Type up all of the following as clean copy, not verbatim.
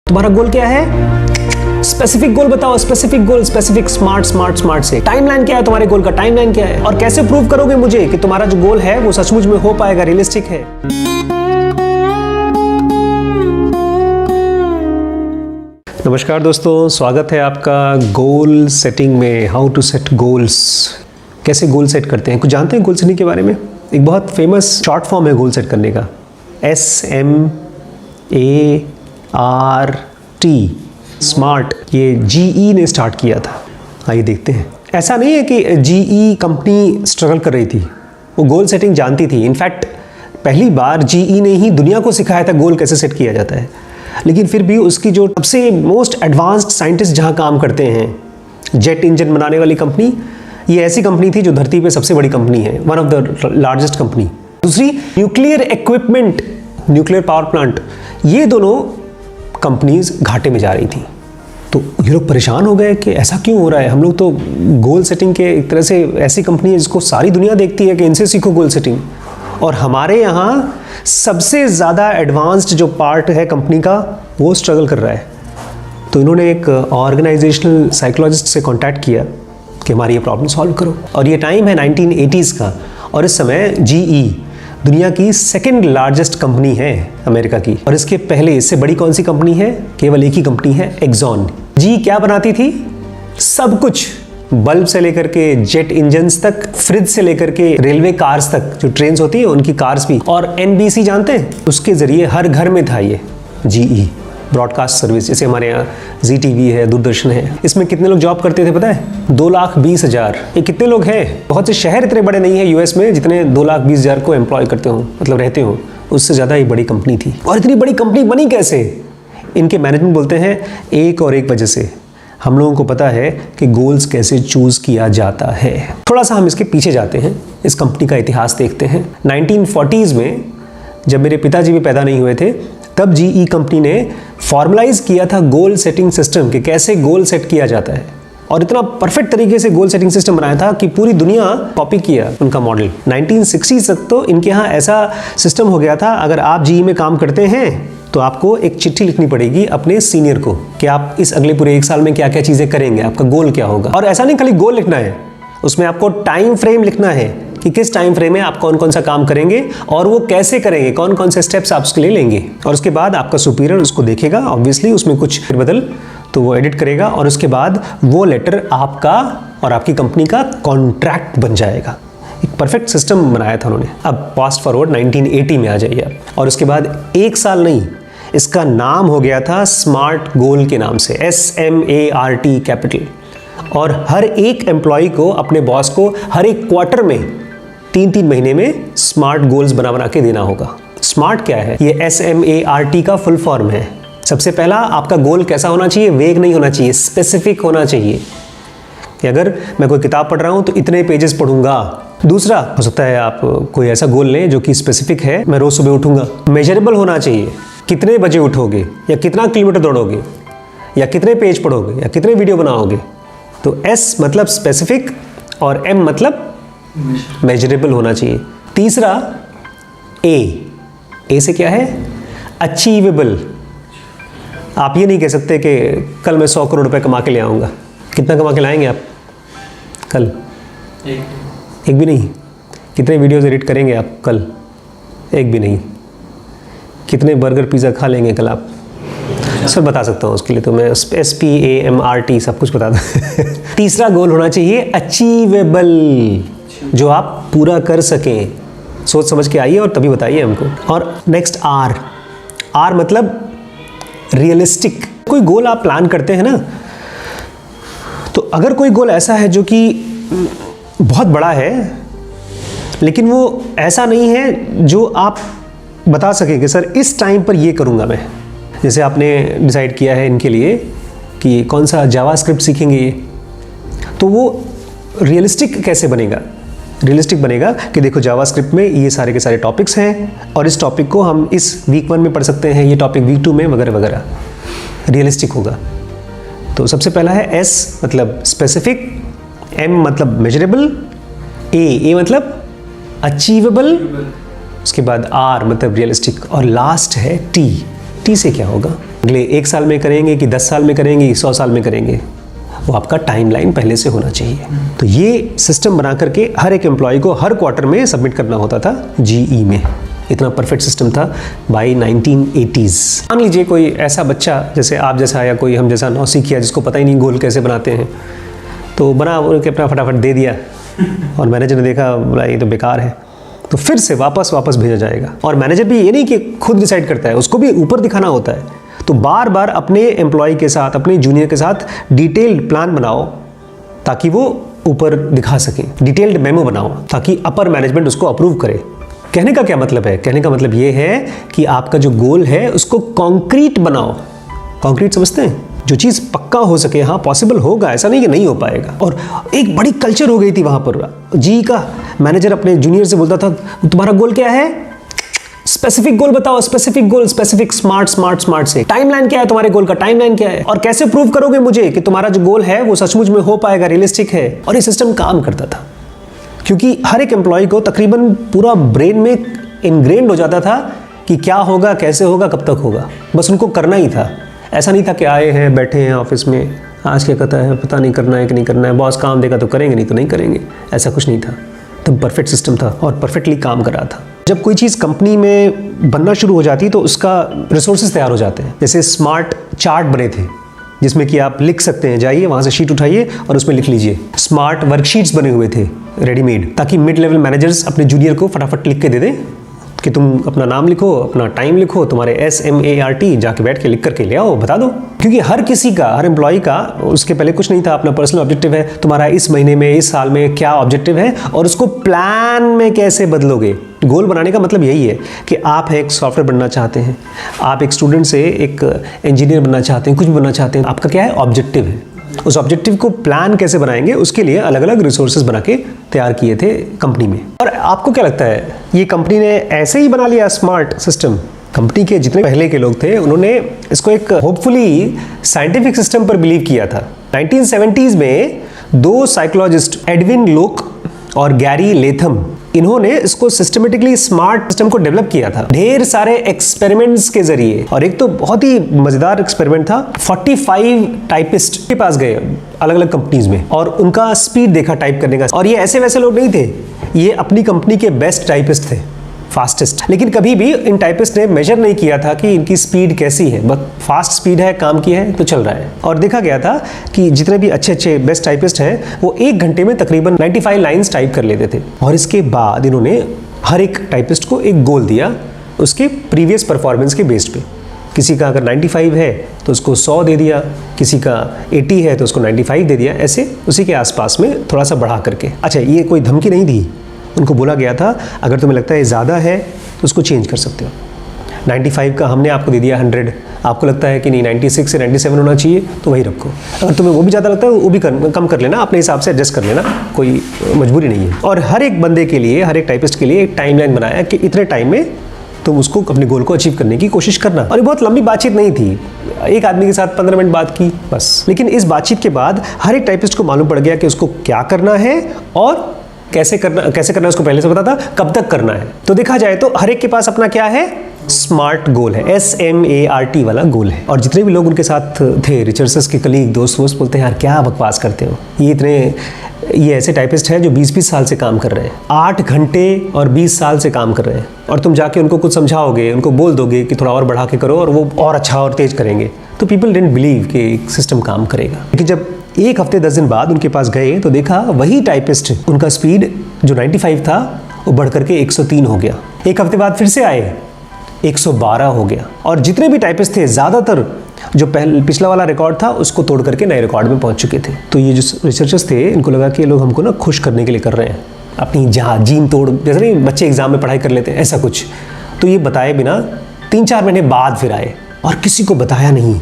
तुम्हारा गोल क्या है? स्पेसिफिक गोल बताओ, specific goal, specific, smart smart smart से। टाइमलाइन क्या है तुम्हारे गोल का? टाइमलाइन क्या है? और कैसे प्रूव करोगे मुझे कि तुम्हारा जो गोल है वो सचमुच में हो पाएगा, रियलिस्टिक है? नमस्कार दोस्तों, स्वागत है आपका गोल सेटिंग में। हाउ टू सेट गोल्स, कैसे गोल सेट करते हैं? कुछ जानते हैं गोल सेटिंग के बारे में? एक बहुत फेमस शॉर्ट फॉर्म है गोल सेट करने का, SMART, स्मार्ट। ये GE ने स्टार्ट किया था। आइए देखते हैं। ऐसा नहीं है कि GE कंपनी स्ट्रगल कर रही थी, वो गोल सेटिंग जानती थी। इनफैक्ट पहली बार GE ने ही दुनिया को सिखाया था गोल कैसे सेट किया जाता है। लेकिन फिर भी उसकी जो सबसे मोस्ट एडवांस्ड साइंटिस्ट जहाँ काम करते हैं, जेट इंजन बनाने वाली कंपनी, ये ऐसी कंपनी थी जो धरती पे सबसे बड़ी कंपनी है, one of the largest company. दूसरी nuclear equipment, nuclear power plant, ये दोनों कंपनीज घाटे में जा रही थी। तो ये लोग परेशान हो गए कि ऐसा क्यों हो रहा है। हम लोग तो गोल सेटिंग के एक तरह से ऐसी कंपनी है जिसको सारी दुनिया देखती है कि इनसे सीखो गोल सेटिंग, और हमारे यहाँ सबसे ज़्यादा एडवांस्ड जो पार्ट है कंपनी का वो स्ट्रगल कर रहा है। तो इन्होंने एक ऑर्गेनाइजेशनल साइकोलॉजिस्ट से कांटेक्ट किया कि हमारी ये प्रॉब्लम सॉल्व करो। और ये टाइम है 1980s का, और इस समय GE दुनिया की सेकंड लार्जेस्ट कंपनी है अमेरिका की। और इसके पहले इससे बड़ी कौन सी कंपनी है? केवल एक ही कंपनी है, एक्सॉन। GE क्या बनाती थी? सब कुछ, बल्ब से लेकर के जेट इंजन्स तक, फ्रिज से लेकर के रेलवे कार्स तक, जो ट्रेन्स होती है उनकी कार्स भी। और NBC जानते हैं, उसके जरिए हर घर में था ये GE ब्रॉडकास्ट सर्विस। जैसे हमारे यहाँ ZTV है, दूरदर्शन है। इसमें कितने लोग जॉब करते थे पता है? 2,20,000। ये कितने लोग हैं? बहुत से शहर इतने बड़े नहीं है US में जितने 2,20,000 को एम्प्लॉय करते हो, मतलब रहते हो। उससे ज़्यादा ही बड़ी कंपनी थी। और इतनी बड़ी कंपनी बनी कैसे? इनके मैनेजमेंट बोलते हैं एक और एक वजह से। हम लोगों को पता है कि गोल्स कैसे चूज़ किया जाता है। थोड़ा सा हम इसके पीछे जाते हैं, इस कंपनी का इतिहास देखते हैं। 1940s में जब मेरे पिताजी भी पैदा नहीं हुए थे, तब GE कंपनी ने फॉर्मलाइज किया था गोल सेटिंग सिस्टम, कि कैसे गोल सेट किया जाता है। और इतना परफेक्ट तरीके से गोल सेटिंग सिस्टम बनाया था कि पूरी दुनिया कॉपी किया उनका मॉडल। 1960s तक तो इनके यहाँ ऐसा सिस्टम हो गया था, अगर आप GE में काम करते हैं तो आपको एक चिट्ठी लिखनी पड़ेगी अपने सीनियर को कि आप इस अगले पूरे 1 साल में क्या क्या चीज़ें करेंगे, आपका गोल क्या होगा। और ऐसा नहीं खाली गोल लिखना है, उसमें आपको टाइम फ्रेम लिखना है कि किस टाइम फ्रेम में आप कौन कौन सा काम करेंगे और वो कैसे करेंगे, कौन कौन से स्टेप्स आप उसके लिए लेंगे। और उसके बाद आपका सुपीरियर उसको देखेगा, ऑब्वियसली उसमें कुछ बदल तो वो एडिट करेगा, और उसके बाद वो लेटर आपका और आपकी कंपनी का कॉन्ट्रैक्ट बन जाएगा। एक परफेक्ट सिस्टम बनाया था उन्होंने। अब फास्ट फॉरवर्ड 1980 में आ जाइए आप, और उसके बाद 1 साल नहीं, इसका नाम हो गया था स्मार्ट गोल के नाम से, SMART कैपिटल। और हर एक एम्प्लॉय को, अपने बॉस को, हर एक क्वार्टर में 3-3 महीने में स्मार्ट गोल्स बना के देना होगा। स्मार्ट क्या है? ये SMART का फुल फॉर्म है। सबसे पहला, आपका गोल कैसा होना चाहिए? वेग नहीं होना चाहिए, स्पेसिफिक होना चाहिए कि अगर मैं कोई किताब पढ़ रहा हूं तो इतने पेजेस पढ़ूंगा। दूसरा, हो सकता है आप कोई ऐसा गोल लें जो कि स्पेसिफिक है, मैं रोज सुबह उठूंगा। मेजरेबल होना चाहिए, कितने बजे उठोगे, या कितना किलोमीटर दौड़ोगे, या कितने पेज पढ़ोगे, या कितने वीडियो बनाओगे। तो S मतलब स्पेसिफिक और M मतलब मेजरेबल होना चाहिए। तीसरा, A से क्या है? अचीवेबल। आप ये नहीं कह सकते कि कल मैं 100 करोड़ रुपए कमा के ले आऊँगा। कितना कमा के लाएंगे आप कल? एक भी नहीं। कितने वीडियोस एडिट करेंगे आप कल? एक भी नहीं। कितने बर्गर पिज़्ज़ा खा लेंगे कल आप? सब बता सकता हूँ, उसके लिए तो मैं SPAMRT सब कुछ बता दूँ। तीसरा गोल होना चाहिए अचीवेबल, जो आप पूरा कर सकें। सोच समझ के आइए और तभी बताइए हमको। और नेक्स्ट R मतलब रियलिस्टिक। कोई गोल आप प्लान करते हैं ना, तो अगर कोई गोल ऐसा है जो कि बहुत बड़ा है, लेकिन वो ऐसा नहीं है जो आप बता सकें कि सर इस टाइम पर ये करूँगा मैं। जैसे आपने डिसाइड किया है इनके लिए कि कौन सा जावास्क्रिप्ट सीखेंगे ये, तो वो रियलिस्टिक कैसे बनेगा? रियलिस्टिक बनेगा कि देखो जावास्क्रिप्ट में ये सारे के सारे टॉपिक्स हैं, और इस टॉपिक को हम इस वीक 1 में पढ़ सकते हैं, ये टॉपिक वीक 2 में, वगैरह वगैरह। रियलिस्टिक होगा। तो सबसे पहला है S मतलब स्पेसिफिक, M मतलब मेजरेबल, A मतलब अचीवेबल, उसके बाद R मतलब रियलिस्टिक, और लास्ट है T से क्या होगा? अगले 1 साल में करेंगे कि 10 साल में करेंगे, 100 साल में करेंगे, वो आपका टाइमलाइन पहले से होना चाहिए। तो ये सिस्टम बना करके हर एक एम्प्लॉय को हर क्वार्टर में सबमिट करना होता था जीई में। इतना परफेक्ट सिस्टम था बाई 1980s। मान लीजिए कोई ऐसा बच्चा जैसे आप जैसा या कोई हम जैसा नौसिखिया जिसको पता ही नहीं गोल कैसे बनाते हैं, तो बना उनके अपना फटाफट दे दिया और मैनेजर ने देखा बोला ये तो बेकार है, तो फिर से वापस भेजा जाएगा। और मैनेजर भी ये नहीं कि खुद डिसाइड करता है, उसको भी ऊपर दिखाना होता है। तो बार बार अपने एम्प्लॉय के साथ, अपने जूनियर के साथ डिटेल्ड प्लान बनाओ ताकि वो ऊपर दिखा सके, डिटेल्ड मेमो बनाओ ताकि अपर मैनेजमेंट उसको अप्रूव करे। कहने का क्या मतलब है? कहने का मतलब ये है कि आपका जो गोल है उसको कॉन्क्रीट बनाओ। कॉन्क्रीट समझते हैं? जो चीज़ पक्का हो सके, हाँ पॉसिबल होगा, ऐसा नहीं कि नहीं हो पाएगा। और एक बड़ी कल्चर हो गई थी वहाँ पर। जी का मैनेजर अपने जूनियर से बोलता था तुम्हारा गोल क्या है? स्पेसिफिक गोल बताओ, स्पेसिफिक गोल, स्पेसिफिक, स्मार्ट से। टाइमलाइन क्या है तुम्हारे गोल का? टाइमलाइन क्या है? और कैसे प्रूव करोगे मुझे कि तुम्हारा जो गोल है वो सचमुच में हो पाएगा, रियलिस्टिक है? और ये सिस्टम काम करता था क्योंकि हर एक एम्प्लॉय को तकरीबन पूरा ब्रेन में इनग्रेन्ड हो जाता था कि क्या होगा, कैसे होगा, कब तक होगा, बस उनको करना ही था। ऐसा नहीं था कि आए हैं, बैठे हैं ऑफिस में, आज क्या कहता है पता नहीं, करना है कि नहीं करना है, बॉस काम देगा तो करेंगे, नहीं तो नहीं करेंगे। ऐसा कुछ नहीं था। तब परफेक्ट सिस्टम था और परफेक्टली काम कर रहा था। जब कोई चीज़ कंपनी में बनना शुरू हो जाती तो उसका रिसोर्सेज तैयार हो जाते हैं। जैसे स्मार्ट चार्ट बने थे जिसमें कि आप लिख सकते हैं, जाइए वहाँ से शीट उठाइए और उसमें लिख लीजिए। स्मार्ट वर्कशीट्स बने हुए थे रेडीमेड, ताकि मिड लेवल मैनेजर्स अपने जूनियर को फटाफट लिख के दे दें कि तुम अपना नाम लिखो, अपना टाइम लिखो, तुम्हारे SMART जाके बैठ के लिख करके ले आओ, बता दो। क्योंकि हर किसी का, हर एम्प्लॉय का उसके पहले कुछ नहीं था, अपना पर्सनल ऑब्जेक्टिव है, तुम्हारा इस महीने में, इस साल में क्या ऑब्जेक्टिव है और उसको प्लान में कैसे बदलोगे। गोल बनाने का मतलब यही है कि आप एक सॉफ्टवेयर बनना चाहते हैं, आप एक स्टूडेंट से एक इंजीनियर बनना चाहते हैं, कुछ भी बनना चाहते हैं, आपका क्या है? ऑब्जेक्टिव है। उस ऑब्जेक्टिव को प्लान कैसे बनाएंगे उसके लिए अलग अलग रिसोर्सेज बना के तैयार किए थे कंपनी में। और आपको क्या लगता है ये कंपनी ने ऐसे ही बना लिया स्मार्ट सिस्टम? कंपनी के जितने पहले के लोग थे उन्होंने इसको एक होपफुली साइंटिफिक सिस्टम पर बिलीव किया था। 1970s में 2 साइकोलॉजिस्ट एडविन लोक और गैरी लेथम, इन्होंने इसको सिस्टमेटिकली स्मार्ट सिस्टम को डेवलप किया था ढेर सारे एक्सपेरिमेंट्स के जरिए। और एक तो बहुत ही मजेदार एक्सपेरिमेंट था, 45 टाइपिस्ट के पास गए अलग अलग कंपनीज में और उनका स्पीड देखा टाइप करने का। और ये ऐसे वैसे लोग नहीं थे, ये अपनी कंपनी के बेस्ट टाइपिस्ट थे, फास्टेस्ट। लेकिन कभी भी इन टाइपिस्ट ने मेजर नहीं किया था कि इनकी स्पीड कैसी है, बस फास्ट स्पीड है, काम की है तो चल रहा है। और देखा गया था कि जितने भी अच्छे बेस्ट टाइपिस्ट हैं वो 1 घंटे में तकरीबन 95 लाइन्स टाइप कर लेते थे। और इसके बाद इन्होंने हर एक टाइपिस्ट को एक गोल दिया उसके प्रीवियस परफॉर्मेंस के बेस्ड पे। किसी का अगर 95 है तो उसको 100 दे दिया, किसी का 80 है तो उसको 95 दे दिया, ऐसे उसी के आसपास में थोड़ा सा बढ़ा करके। अच्छा, ये कोई धमकी नहीं थी, उनको बोला गया था अगर तुम्हें लगता है ज़्यादा है तो उसको चेंज कर सकते हो। 95 का हमने आपको दे दिया 100, आपको लगता है कि नहीं 96 से 97 होना चाहिए तो वही रखो। अगर तुम्हें वो भी ज़्यादा लगता है वो भी कम कर लेना, अपने हिसाब से एडजस्ट कर लेना, कोई मजबूरी नहीं है। और हर एक बंदे के लिए, हर एक टाइपिस्ट के लिए एक टाइमलाइन बनाया कि इतने टाइम में तुम उसको अपने गोल को अचीव करने की कोशिश करना। और ये बहुत लंबी बातचीत नहीं थी, एक आदमी के साथ 15 मिनट बात की बस। लेकिन इस बातचीत के बाद हर एक टाइपिस्ट को मालूम पड़ गया कि उसको क्या करना है और कैसे करना उसको पहले से पता था, कब तक करना है। तो देखा जाए तो हर एक के पास अपना क्या है? स्मार्ट गोल है, SMART वाला गोल है। और जितने भी लोग उनके साथ थे, रिसर्चर्स के कलीग, दोस्त बोलते हैं यार क्या बकवास करते हो, ये ऐसे टाइपिस्ट हैं जो 20-20 साल से काम कर रहे हैं, 8 घंटे और 20 साल से काम कर रहे हैं, और तुम जाके उनको कुछ समझाओगे, उनको बोल दोगे कि थोड़ा और बढ़ा के करो और वो और अच्छा और तेज करेंगे, तो पीपल डिडंट बिलीव कि सिस्टम काम करेगा। लेकिन जब 1 हफ्ते 10 दिन बाद उनके पास गए तो देखा वही टाइपिस्ट, उनका स्पीड जो 95 था वो बढ़ करके 103 हो गया। 1 हफ्ते बाद फिर से आए, 112 हो गया। और जितने भी टाइपिस्ट थे ज़्यादातर जो पिछला वाला रिकॉर्ड था उसको तोड़ करके नए रिकॉर्ड में पहुंच चुके थे। तो ये जो रिसर्चर्स थे इनको लगा कि ये लोग हमको ना खुश करने के लिए कर रहे हैं, अपनी जीन तोड़, जैसे नहीं बच्चे एग्जाम में पढ़ाई कर लेते हैं ऐसा कुछ। तो ये बताए बिना 3-4 महीने बाद फिर आए और किसी को बताया नहीं।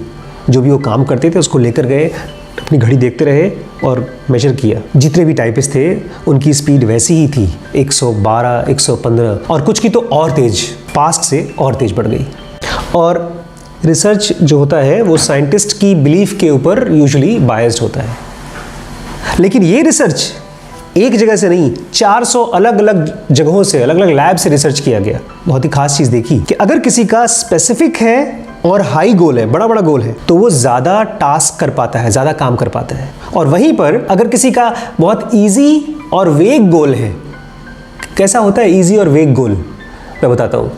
जो भी वो काम करते थे उसको लेकर गए, अपनी घड़ी देखते रहे और मेजर किया। जितने भी टाइपिस्ट थे उनकी स्पीड वैसी ही थी, 112, 115, और कुछ की तो और तेज, पास्ट से और तेज बढ़ गई। और रिसर्च जो होता है वो साइंटिस्ट की बिलीफ के ऊपर यूजुअली बायस्ड होता है। लेकिन ये रिसर्च एक जगह से नहीं, 400 अलग अलग जगहों से, अलग अलग लैब से रिसर्च किया गया। बहुत ही खास चीज़ देखी कि अगर किसी का स्पेसिफिक है और हाई गोल है, बड़ा बड़ा गोल है, तो वो ज़्यादा टास्क कर पाता है, ज़्यादा काम कर पाता है। और वहीं पर अगर किसी का बहुत ईजी और वेग गोल है, कैसा होता है ईजी और वेग गोल, मैं बताता हूँ।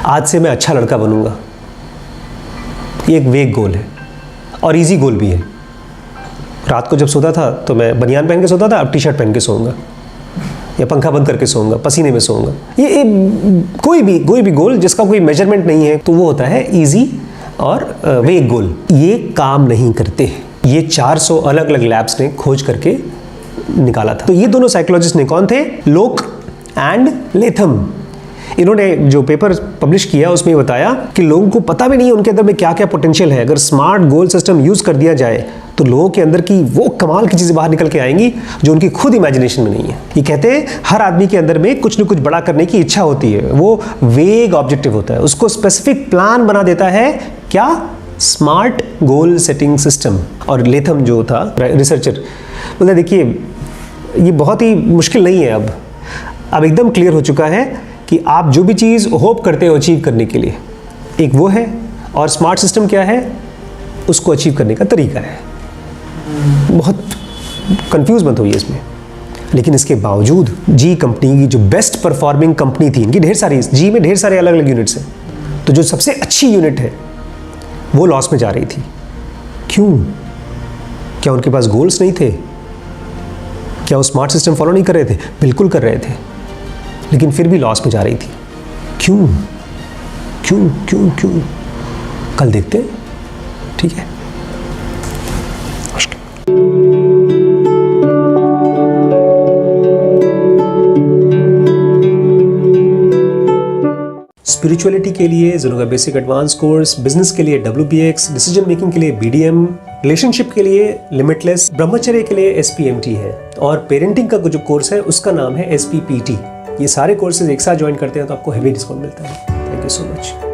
आज से मैं अच्छा लड़का बनूंगा, ये एक वेग गोल है और इजी गोल भी है। रात को जब सोता था तो मैं बनियान पहन के सोता था, अब टी शर्ट पहन के सोऊंगा या पंखा बंद करके सोऊंगा, पसीने में सोऊंगा। ये कोई भी गोल जिसका कोई मेजरमेंट नहीं है, तो वो होता है इजी और वेग गोल। ये काम नहीं करते। ये 400 अलग अलग लैब्स ने खोज करके निकाला था। तो ये दोनों साइकोलॉजिस्ट ने कौन थे? लोक एंड लेथम। इन्होंने जो पेपर पब्लिश किया उसमें बताया कि लोगों को पता भी नहीं है उनके अंदर में क्या क्या पोटेंशियल है। अगर स्मार्ट गोल सिस्टम यूज कर दिया जाए तो लोगों के अंदर की वो कमाल की चीजें बाहर निकल के आएंगी जो उनकी खुद इमेजिनेशन में नहीं है। ये कहते हैं हर आदमी के अंदर में कुछ न कुछ बड़ा करने की इच्छा होती है, वो वेग ऑब्जेक्टिव होता है, उसको स्पेसिफिक प्लान बना देता है। क्या? Smart goal setting system. और लेथम जो था रिसर्चर, मतलब देखिए ये बहुत ही मुश्किल नहीं है, अब एकदम क्लियर हो चुका है कि आप जो भी चीज़ होप करते हो अचीव करने के लिए, एक वो है, और स्मार्ट सिस्टम क्या है? उसको अचीव करने का तरीका है। बहुत कंफ्यूज मत होइए इसमें। लेकिन इसके बावजूद जी कंपनी की जो बेस्ट परफॉर्मिंग कंपनी थी, इनकी ढेर सारी, जी में ढेर सारे अलग अलग यूनिट्स हैं, तो जो सबसे अच्छी यूनिट है वो लॉस में जा रही थी। क्यों? क्या उनके पास गोल्स नहीं थे? क्या वो स्मार्ट सिस्टम फॉलो नहीं कर रहे थे? बिल्कुल कर रहे थे, लेकिन फिर भी लॉस में जा रही थी। क्यों क्यों क्यों क्यों? कल देखते हैं, ठीक है? स्पिरिचुअलिटी के लिए ज़रूगा बेसिक एडवांस कोर्स, बिजनेस के लिए WBX, डिसीजन मेकिंग के लिए BDM, रिलेशनशिप के लिए लिमिटलेस, ब्रह्मचर्य के लिए SPMT है, और पेरेंटिंग का जो कोर्स है उसका नाम है SPPT। ये सारे कोर्सेज एक साथ ज्वाइन करते हैं तो आपको हेवी डिस्काउंट मिलता है। Thank you so much.